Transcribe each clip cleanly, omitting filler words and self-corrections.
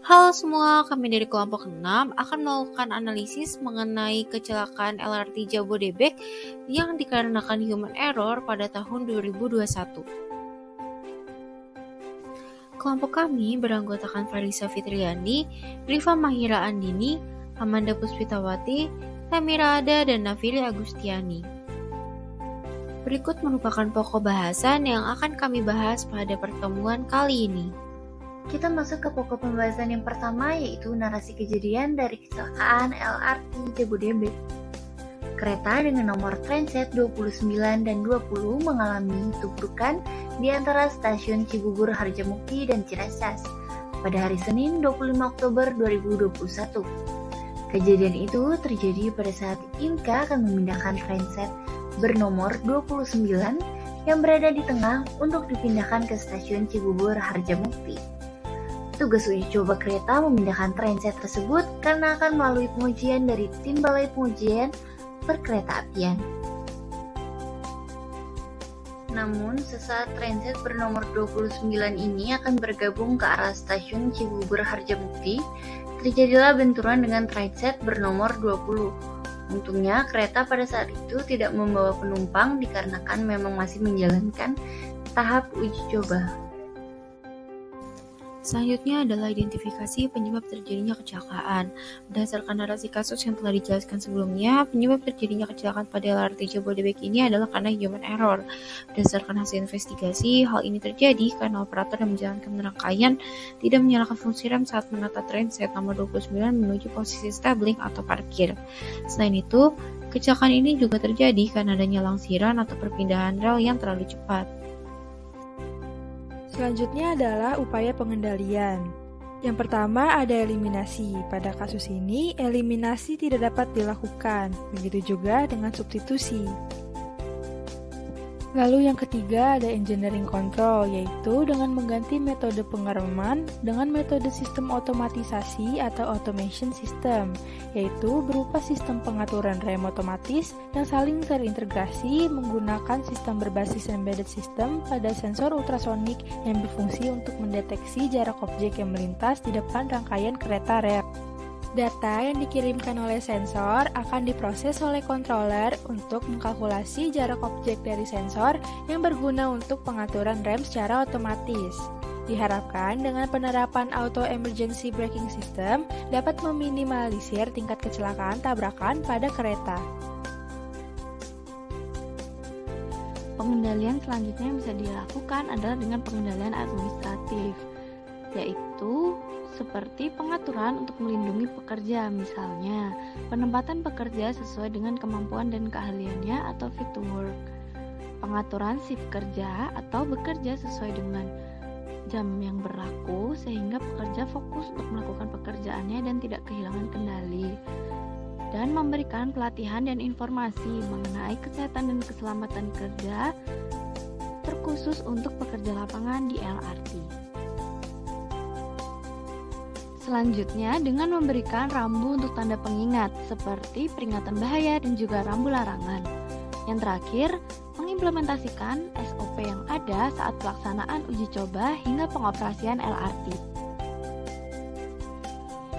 Halo semua, kami dari kelompok 6 akan melakukan analisis mengenai kecelakaan LRT Jabodebek yang dikarenakan human error pada tahun 2021. Kelompok kami beranggotakan Farisa Fitriani, Rifa Mahira Andini, Amanda Puspitawati, Tamira Ada, dan Nafiri Agustiani. Berikut merupakan pokok bahasan yang akan kami bahas pada pertemuan kali ini. Kita masuk ke pokok pembahasan yang pertama, yaitu narasi kejadian dari kecelakaan LRT Jabodebek. Kereta dengan nomor transit 29 dan 20 mengalami tubrukan di antara stasiun Cibubur Harjamukti dan Ciracas pada hari Senin 25 Oktober 2021. Kejadian itu terjadi pada saat Inka akan memindahkan transit bernomor 29 yang berada di tengah untuk dipindahkan ke stasiun Cibubur Harjamukti. Tugas uji coba kereta memindahkan transit tersebut karena akan melalui pengujian dari tim Balai Pengujian Perkeretaapian. Namun, sesaat transit bernomor 29 ini akan bergabung ke arah stasiun Cibubur Harjamukti, terjadilah benturan dengan transit bernomor 20. Untungnya, kereta pada saat itu tidak membawa penumpang dikarenakan memang masih menjalankan tahap uji coba. Selanjutnya adalah identifikasi penyebab terjadinya kecelakaan. Berdasarkan narasi kasus yang telah dijelaskan sebelumnya, penyebab terjadinya kecelakaan pada LRT Jabodebek ini adalah karena human error. Berdasarkan hasil investigasi, hal ini terjadi karena operator yang menjalankan rangkaian tidak menyalakan fungsi rem saat menata transit nomor 29 menuju posisi stabling atau parkir. Selain itu, kecelakaan ini juga terjadi karena adanya langsiran atau perpindahan rel yang terlalu cepat. Selanjutnya adalah upaya pengendalian. Yang pertama ada eliminasi. Pada kasus ini, eliminasi tidak dapat dilakukan. Begitu juga dengan substitusi. Lalu yang ketiga ada engineering control, yaitu dengan mengganti metode pengereman dengan metode sistem otomatisasi atau automation system, yaitu berupa sistem pengaturan rem otomatis yang saling terintegrasi menggunakan sistem berbasis embedded system pada sensor ultrasonik yang berfungsi untuk mendeteksi jarak objek yang melintas di depan rangkaian kereta rel. Data yang dikirimkan oleh sensor akan diproses oleh controller untuk mengkalkulasi jarak objek dari sensor yang berguna untuk pengaturan rem secara otomatis. Diharapkan dengan penerapan auto emergency braking system dapat meminimalisir tingkat kecelakaan tabrakan pada kereta. Pengendalian selanjutnya yang bisa dilakukan adalah dengan pengendalian administratif, yaitu seperti pengaturan untuk melindungi pekerja, misalnya penempatan pekerja sesuai dengan kemampuan dan keahliannya atau fit to work, pengaturan shift kerja atau bekerja sesuai dengan jam yang berlaku sehingga pekerja fokus untuk melakukan pekerjaannya dan tidak kehilangan kendali, dan memberikan pelatihan dan informasi mengenai kesehatan dan keselamatan kerja terkhusus untuk pekerja lapangan di LRT. Selanjutnya, dengan memberikan rambu untuk tanda pengingat seperti peringatan bahaya dan juga rambu larangan. Yang terakhir, mengimplementasikan SOP yang ada saat pelaksanaan uji coba hingga pengoperasian LRT.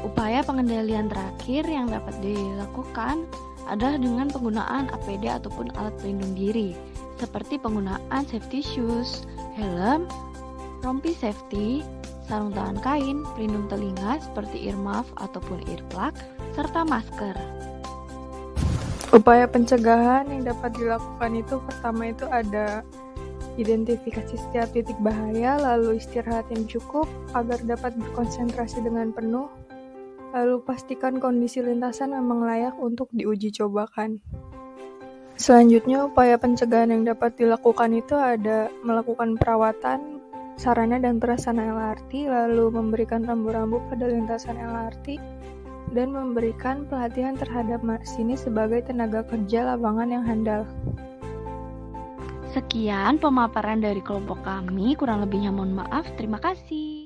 Upaya pengendalian terakhir yang dapat dilakukan adalah dengan penggunaan APD ataupun alat pelindung diri, seperti penggunaan safety shoes, helm, rompi safety, sarung tangan kain, pelindung telinga seperti earmuff ataupun earplug, serta masker. Upaya pencegahan yang dapat dilakukan itu pertama itu ada identifikasi setiap titik bahaya, lalu istirahat yang cukup agar dapat berkonsentrasi dengan penuh, lalu pastikan kondisi lintasan memang layak untuk diuji cobakan. Selanjutnya upaya pencegahan yang dapat dilakukan itu ada melakukan perawatan sarana dan prasarana LRT, lalu memberikan rambu-rambu pada lintasan LRT, dan memberikan pelatihan terhadap masinis sebagai tenaga kerja lapangan yang handal. Sekian pemaparan dari kelompok kami, kurang lebihnya mohon maaf, terima kasih.